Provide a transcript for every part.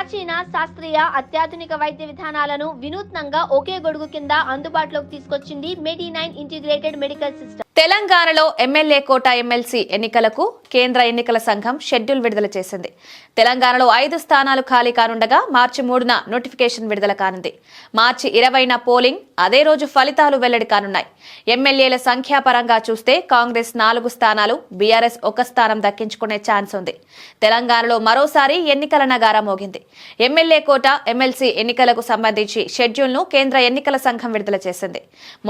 ప్రాచీన శాస్త్రీయ అత్యాధునిక వైద్య విధానాలను వినూత్నంగా ఒకే గొడుగు కింద అందుబాటులోకి తీసుకొచ్చింది మెడి9 ఇంటిగ్రేటెడ్ మెడికల్ సిస్టమ్. తెలంగాణలో ఎమ్మెల్యే కోట ఎమ్మెల్సీ ఎన్నికలకు కేంద్ర ఎన్నికల సంఘం షెడ్యూల్ విడుదల చేసింది. తెలంగాణలో 5 స్థానాలు ఖాళీ కానుండగా మార్చి 3న నోటిఫికేషన్ విడుదల కానుంది. మార్చి 20న పోలింగ్, అదే రోజు ఫలితాలు వెల్లడి కానున్నాయి. ఎమ్మెల్యేల సంఖ్యాపరంగా చూస్తే కాంగ్రెస్ 4 స్థానాలు, బీఆర్ఎస్ 1 స్థానం దక్కించుకునే ఛాన్స్ ఉంది. తెలంగాణలో మరోసారి ఎన్నికల నగారా మోగింది. ఎమ్మెల్యే కోట ఎమ్మెల్సీ ఎన్నికలకు సంబంధించి షెడ్యూల్ ను కేంద్ర ఎన్నికల సంఘం విడుదల చేసింది.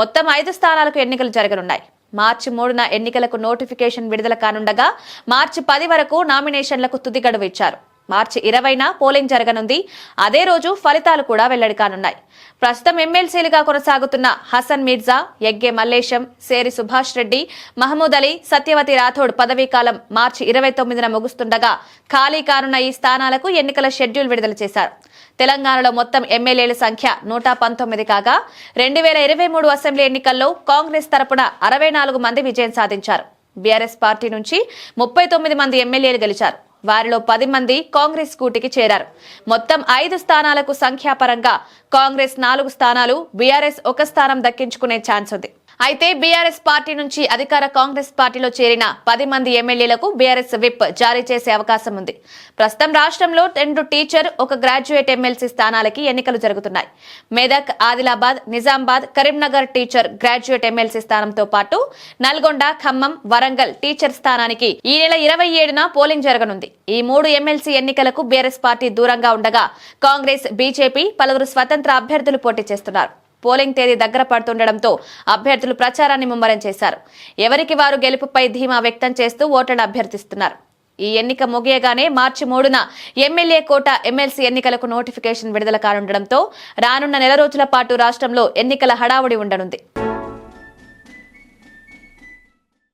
మొత్తం 5 స్థానాలకు ఎన్నికలు జరగనున్నాయి. మార్చి 3న ఎన్నికలకు నోటిఫికేషన్ విడుదల కానుండగా మార్చి 10 వరకు నామినేషన్లకు తుది గడువు ఇచ్చారు. మార్చి 20న పోలింగ్ జరగనుంది. అదే రోజు ఫలితాలు కూడా వెల్లడి కానున్నాయి. ప్రస్తుతం ఎమ్మెల్సీలుగా కొనసాగుతున్న హసన్ మిర్జా, యగ్గే మల్లేశం, సేరి సుభాష్ రెడ్డి, మహమూద్ అలీ, సత్యవతి రాథోడ్ పదవీకాలం మార్చి 29న ముగుస్తుండగా ఖాళీ కానున్న ఈ స్థానాలకు ఎన్నికల షెడ్యూల్ విడుదల చేశారు. తెలంగాణలో మొత్తం ఎమ్మెల్యేల సంఖ్య 119 కాగా 2023 అసెంబ్లీ ఎన్నికల్లో కాంగ్రెస్ తరపున 64 మంది విజయం సాధించారు. బీఆర్ఎస్ పార్టీ నుంచి 39 మంది ఎమ్మెల్యేలు గెలిచారు. వారిలో 10 మంది కాంగ్రెస్ కూటికి చేరారు. మొత్తం 5 స్థానాలకు సంఖ్యాపరంగా కాంగ్రెస్ 4 స్థానాలు, బీఆర్ఎస్ 1 స్థానం దక్కించుకునే ఛాన్స్ ఉంది. అయితే బీఆర్ఎస్ పార్టీ నుంచి అధికార కాంగ్రెస్ పార్టీలో చేరిన 10 మంది ఎమ్మెల్యేలకు బీఆర్ఎస్ విప్ జారీ చేసే అవకాశం ఉంది. ప్రస్తుతం రాష్ట్రంలో 2 టీచర్, 1 గ్రాడ్యుయేట్ ఎమ్మెల్సీ స్థానాలకి ఎన్నికలు జరుగుతున్నాయి. Medak, Adilabad, Nizamabad, Karimnagar teacher, graduate MLC స్థానంతో పాటు నల్గొండ, ఖమ్మం, వరంగల్ టీచర్ స్థానానికి ఈ నెల 27న పోలింగ్ జరగనుంది. ఈ 3 ఎమ్మెల్సీ ఎన్నికలకు బీఆర్ఎస్ పార్టీ దూరంగా ఉండగా కాంగ్రెస్, బీజేపీ, పలువురు స్వతంత్ర అభ్యర్థులు పోటీ చేస్తున్నారు. పోలింగ్ తేదీ దగ్గర పడుతుండటంతో అభ్యర్థులు ప్రచారాన్ని ముమ్మరం చేశారు. ఎవరికి వారు గెలుపుపై ధీమా వ్యక్తం చేస్తూ ఓట్లను అభ్యర్థిస్తున్నారు. ఈ ఎన్నిక ముగియగానే మార్చి 3న ఎమ్మెల్యే కోట ఎమ్మెల్సీ ఎన్నికలకు నోటిఫికేషన్ విడుదల కానుండటంతో రానున్న నెల రోజుల పాటు రాష్ట్రంలో ఎన్నికల హడావుడి ఉండనుంది.